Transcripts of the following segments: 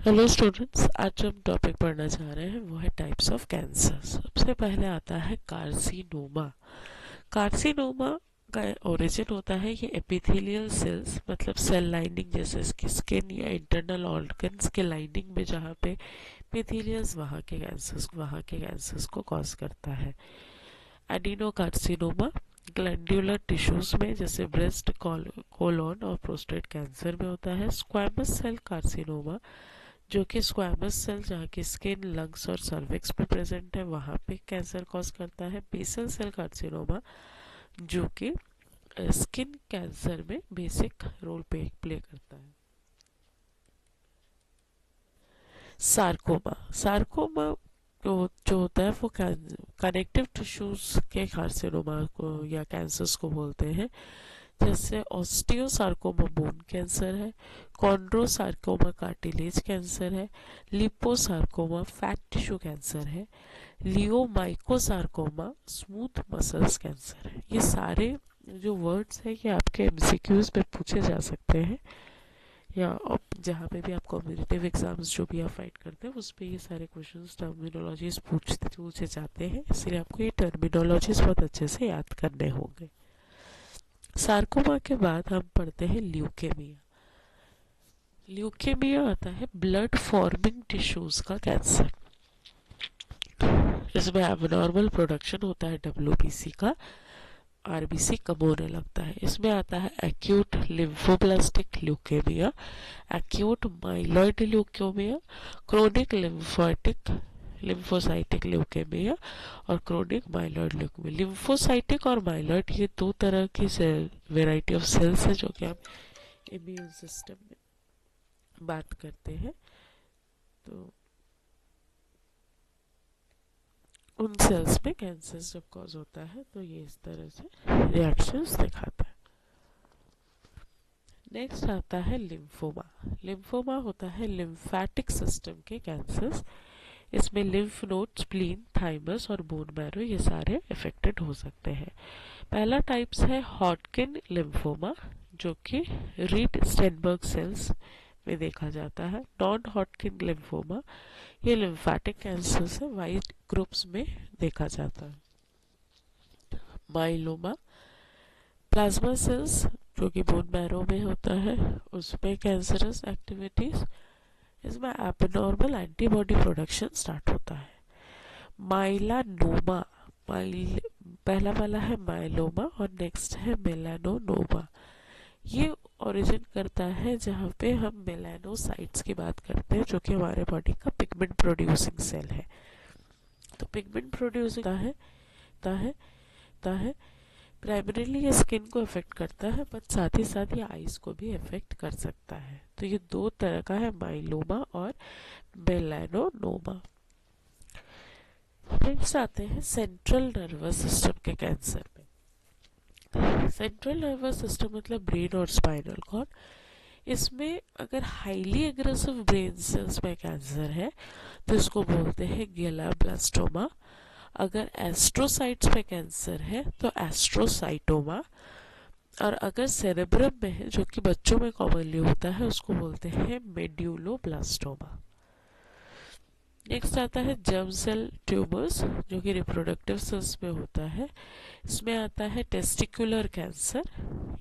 Hello students, आज जो हम टॉपिक पढ़ना चाह रहे हैं वो है टाइप्स ऑफ कैंसर। सबसे पहले आता है कार्सिनोमा। कार्सिनोमा का ओरिजिन होता है ये एपिथेलियल सेल्स, मतलब सेल लाइनिंग जैसे स्किन या इंटरनल ऑर्गन्स के लाइनिंग में जहाँ पे एपिथेलियल्स वहाँ के कैंसर्स को कॉज करता है। एडिनोकार्सिनोमा ग्लैंडुलर टिश्यूज में जैसे ब्रेस्ट, कोलोन और प्रोस्टेट कैंसर में होता है। स्क्वैमस सेल कार्सिनोमा जो कि स्क्वैमस सेल जहाँ की स्किन, लंग्स और सर्विक्स पे प्रेजेंट है वहाँ पे कैंसर कॉज करता है। बेसल सेल कार्सिनोमा जो कि स्किन कैंसर में बेसिक रोल प्ले करता है। सार्कोमा जो होता है वो कनेक्टिव टिश्यूज के कार्सिनोमा को या कैंसर्स को बोलते हैं, जैसे ऑस्टियोसार्कोमा बोन कैंसर है, कॉन्ड्रोसार्कोमा कार्टिलेज कैंसर है, लिपोसार्कोमा फैट टिश्यू कैंसर है, लियोमाइकोसार्कोमा स्मूथ मसल्स कैंसर है। ये सारे जो वर्ड्स हैं ये आपके एमसीक्यूज में पूछे जा सकते हैं, या जहाँ पे भी आप कॉम्पिटिटिव एग्जाम्स जो भी आप फाइट करते हैं उस पर ये सारे क्वेश्चंस टर्मिनोलॉजीज पूछे जाते हैं, इसलिए आपको ये टर्मिनोलॉजीज बहुत अच्छे से याद करने होंगे। सार्कोमा के बाद हम पढ़ते हैं ल्यूकेमिया। ल्यूकेमिया आता है ब्लड फॉर्मिंग टिश्यूज का कैंसर, जिसमें एबनॉर्मल प्रोडक्शन होता है डब्ल्यूबीसी का, आरबीसी कम होने लगता है। इसमें आता है acute lymphoblastic leukaemia, acute myeloid leukaemia, chronic lymphocytic leukaemia और क्रोनिक माइलॉइड ल्यूकेमिया। लिम्फोसाइटिक और माइलॉइड ये दो तरह की वेराइटी ऑफ सेल्स है जो कि हम इम्यून सिस्टम में बात करते हैं। तो उन सेल्स में कैंसर जब कॉज होता है तो ये इस तरह से रिएक्शंस दिखाता है। नेक्स्ट आता है लिम्फोमा। लिम्फोमा होता है लिम्फैटिक सिस्टम के कैंसर्स, इसमें लिम्फ नोड, स्प्लीन, थाइमस और बोन मैरो ये सारे इफेक्टेड हो सकते हैं। पहला टाइप्स है हॉटकिन लिम्फोमा जो कि रीड स्टेनबर्ग सेल्स में देखा जाता है। नॉन हॉटकिन लिम्फोमा ये लिम्फैटिक कैंसर से वाइट ग्रुप्स में देखा जाता है। माइलोमा प्लाज्मा सेल्स जो कि बोन मैरो में होता है उसमें कैंसरस एक्टिविटीज, इसमें एबनॉर्मल एंटीबॉडी प्रोडक्शन स्टार्ट होता है। माइलानोमा पहला वाला है माइलोमा और नेक्स्ट है मेलानोनोमा। ये ओरिजिन करता है जहाँ पे हम मेलानोसाइट्स की बात करते हैं जो कि हमारे बॉडी का पिगमेंट प्रोड्यूसिंग सेल है। तो पिगमेंट प्रोड्यूसिंग है प्राइमरीली ये स्किन को इफेक्ट करता है, बट साथ ही साथ ये आईज को भी इफेक्ट कर सकता है। तो ये दो तरह का है, माइलोमा और मेलानोनोमा। नेक्स्ट आते हैं सेंट्रल नर्वस सिस्टम के कैंसर में। सेंट्रल नर्वस सिस्टम मतलब ब्रेन और स्पाइनल कॉर्ड। इसमें अगर हाईली एग्रेसिव ब्रेन सेल्स में कैंसर है तो इसको बोलते हैं ग्लियोब्लास्टोमा। अगर एस्ट्रोसाइट्स में कैंसर है तो एस्ट्रोसाइटोमा, और अगर सेरेब्रम में है जो कि बच्चों में कॉमनली होता है उसको बोलते हैं मेड्यूलोब्लास्टोमा। नेक्स्ट आता है जर्म सेल ट्यूमर्स जो कि रिप्रोडक्टिव सेल्स में होता है। इसमें आता है टेस्टिकुलर कैंसर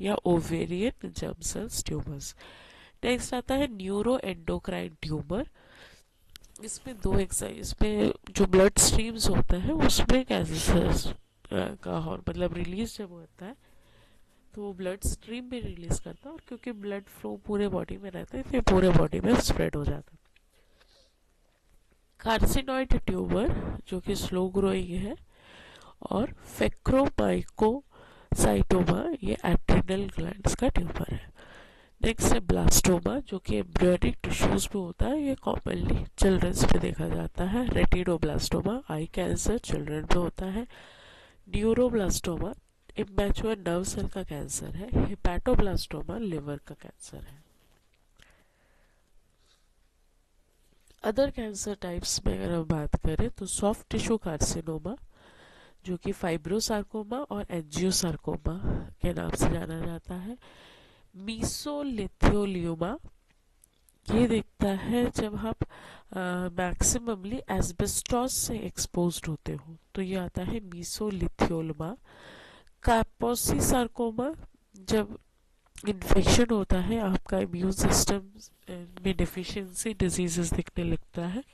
या ovarian germ cells tumours. Next आता है न्यूरो एंडोक्राइन ट्यूमर। इसमें इसमें जो ब्लड स्ट्रीम्स होता है उसमें कैंसर का मतलब रिलीज जब होता है तो वो ब्लड स्ट्रीम में रिलीज करता है, और क्योंकि ब्लड फ्लो पूरे बॉडी में रहता है तो पूरे बॉडी में स्प्रेड हो जाता है। कार्सिनॉइड ट्यूमर जो कि स्लो ग्रोइंग है, और फेक्रोमाइकोसाइटोमा ये एड्रिनल ग्लैंड्स का ट्यूमर है। नेक्स्ट है ब्लास्टोमा जो कि एम्ब्रियोनिक टिश्यूज में होता है, ये कॉमनली चिल्ड्रंस में देखा जाता है। रेटिनोब्लास्टोमा आई कैंसर चिल्ड्रन में होता है। न्यूरोब्लास्टोमा इमैच्योर नर्व सेल का कैंसर है। हेपेटोब्लास्टोमा लिवर का कैंसर है। अदर कैंसर टाइप्स में अगर हम बात करें तो सॉफ्ट टिश्यू कार्सिनोमा जो कि फाइब्रोसार्कोमा और एंजियोसार्कोमा के नाम से जाना जाता है। मीसोलिथियोलियोमा ये दिखता है जब आप मैक्सिममली एस्बेस्टॉस से एक्सपोज्ड होते हो, तो ये आता है मीसोलिथियोलमा। कापोसी सार्कोमा, जब इन्फेक्शन होता है, आपका इम्यून सिस्टम में डिफिशियंसी डिजीजेस दिखने लगता है,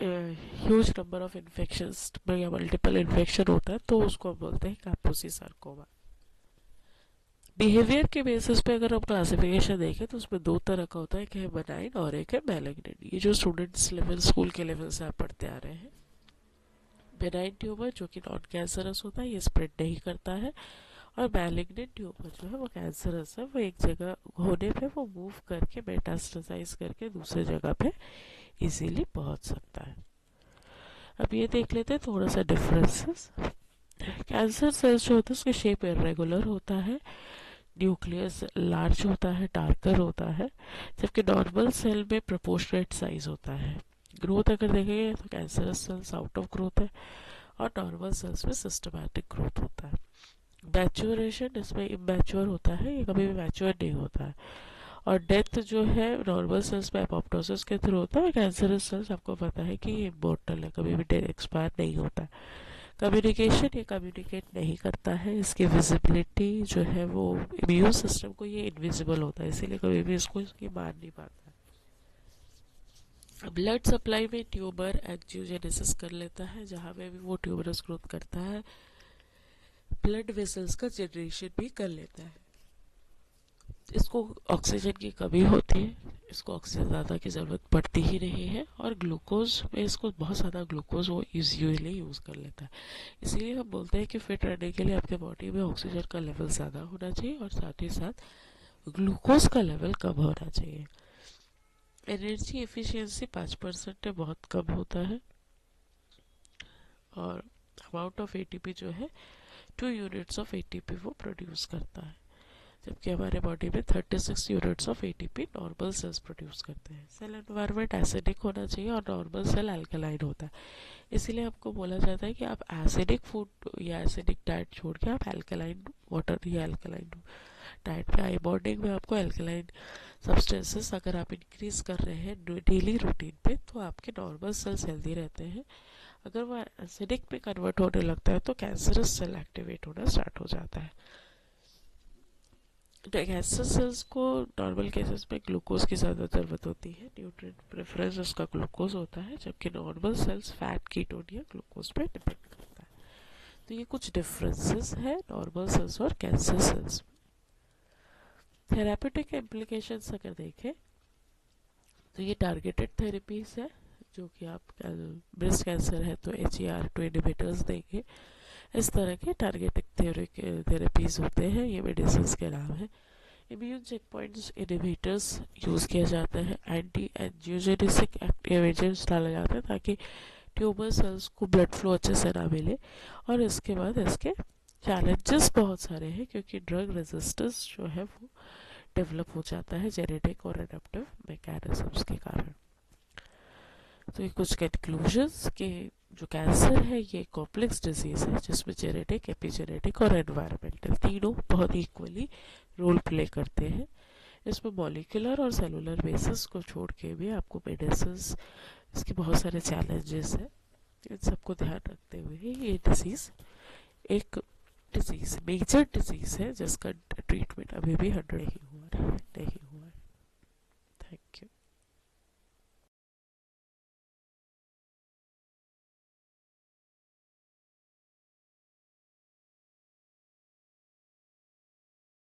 ह्यूज नंबर ऑफ इन्फेक्शंस या मल्टीपल इन्फेक्शन होता है, तो उसको हम बोलते हैं कापोसी सार्कोमा। बिहेवियर के बेसिस पे अगर हम क्लासिफिकेशन देखें तो उसमें दो तरह का होता है, एक है बेनाइन और एक है मैलिग्नेंट। ये जो स्टूडेंट्स लेवल, स्कूल के लेवल से आप पढ़ते आ रहे हैं, बेनाइन ट्यूमर जो कि नॉन कैंसरस होता है, ये स्प्रेड नहीं करता है, और मैलिग्नेंट ट्यूमर जो है वो कैंसरस है, वो एक जगह होने पे वो मूव करके मेटास्टेसाइज करके दूसरे जगह पे इजीली पहुंच सकता है। अब ये देख लेते हैं थोड़ा सा डिफरेंसेस। कैंसर सेल्स जो होता है उसकी शेप इरेगुलर होता है, न्यूक्लियस लार्ज होता है, डार्कर होता है, जबकि नॉर्मल सेल में प्रोपोर्शनेट साइज होता है। ग्रोथ अगर देखेंगे तो cancerous cells out of growth है और नॉर्मल सेल्स में सिस्टमैटिक ग्रोथ होता है। मैच्योरेशन इसमें इमैच्योर होता है, ये कभी भी मैच्योर नहीं होता है। और डेथ जो है नॉर्मल सेल्स में एपोप्टोसिस के थ्रू होता है, कैंसरस सेल्स आपको पता है कि ये इमोर्टल है, कभी भी एक्सपायर नहीं होता है। कम्युनिकेशन, ये कम्युनिकेट नहीं करता है, इसकी विजिबिलिटी जो है वो इम्यून सिस्टम को ये इनविजिबल होता है, इसीलिए कभी भी इसको ये मार नहीं पाता है। ब्लड सप्लाई में ट्यूमर एंजियोजेनेसिस कर लेता है, जहाँ पे भी वो ट्यूमरस ग्रोथ करता है, ब्लड वेसल्स का जनरेशन भी कर लेता है। इसको ऑक्सीजन की कमी होती है, इसको ऑक्सीजन ज़्यादा की ज़रूरत पड़ती ही नहीं है, और ग्लूकोज में इसको बहुत ज़्यादा ग्लूकोज वो यूजुअली यूज़ कर लेता है। इसीलिए हम बोलते हैं कि फिट रहने के लिए आपके बॉडी में ऑक्सीजन का लेवल ज़्यादा होना चाहिए और साथ ही साथ ग्लूकोज का लेवल कम होना चाहिए। एनर्जी एफिशिएंसी 5% है, बहुत कम होता है, और अमाउंट ऑफ एटीपी जो है 2 यूनिट्स ऑफ एटीपी वो प्रोड्यूस करता है, जबकि हमारे बॉडी में 36 units of ATP normal sales produce करते हैं। सेल एनवायरनमेंट एसिडिक होना चाहिए और नॉर्मल सेल अल्कलाइन होता है, इसीलिए आपको बोला जाता है कि आप एसिडिक फूड या एसिडिक डाइट छोड़ के आप अल्कलाइन वाटर या अल्कलाइन डाइट पे आई। बॉन्डिंग में आपको अल्कलाइन सब्सटेंसेस अगर आप इंक्रीज कर रहे हैं डेली रूटीन पे, तो आपके नॉर्मल सेल्स हेल्दी रहते हैं। अगर वो एसिडिक पे कन्वर्ट होने लगता है तो कैंसरस सेल एक्टिवेट होना स्टार्ट हो जाता है। कैंसर सेल्स को नॉर्मल केसेस में ग्लूकोज की ज़्यादा ज़रूरत होती है, न्यूट्रिएंट प्रेफरेंस उसका ग्लूकोज होता है, जबकि नॉर्मल सेल्स फैट, कीटोन या ग्लूकोज पे डिपेंड करता है। तो ये कुछ डिफरेंसेस है नॉर्मल सेल्स और कैंसर सेल्स। थेरापेटिक इम्प्लीकेशंस अगर देखें तो ये टारगेटेड थेरेपीज है, जो कि आप ब्रेस्ट कैंसर है तो HER2 इनहिबिटर्स देंगे, इस तरह के टारगेटेड थेरेपीज होते हैं, ये मेडिसिन के नाम है। Immune check points inhibitors use किया जाता है, एंटी एंजियोजेनेसिक एक्टिव एजेंट्स डाले जाते हैं ताकि ट्यूमर सेल्स को ब्लड फ्लो अच्छे से ना मिले। और इसके बाद इसके चैलेंजेस बहुत सारे हैं, क्योंकि ड्रग रेजिस्टेंस जो है वो डेवलप हो जाता है जेनेटिक और एडेप्टिव मैकेनिज्म्स के कारण। तो ये कुछ कंक्लूजन्स के जो कैंसर है ये कॉम्प्लेक्स डिजीज है, जिसमें जेनेटिक, एपिजेनेटिक और एनवायरमेंटल तीनों बहुत इक्वली रोल प्ले करते हैं। इसमें मॉलिक्यूलर और सेलुलर बेसिस को छोड़ के भी आपको मेडिसिन, इसके बहुत सारे चैलेंजेस हैं, इन सबको ध्यान रखते हुए ये डिजीज एक मेजर डिजीज है जिसका ट्रीटमेंट अभी भी 100 ही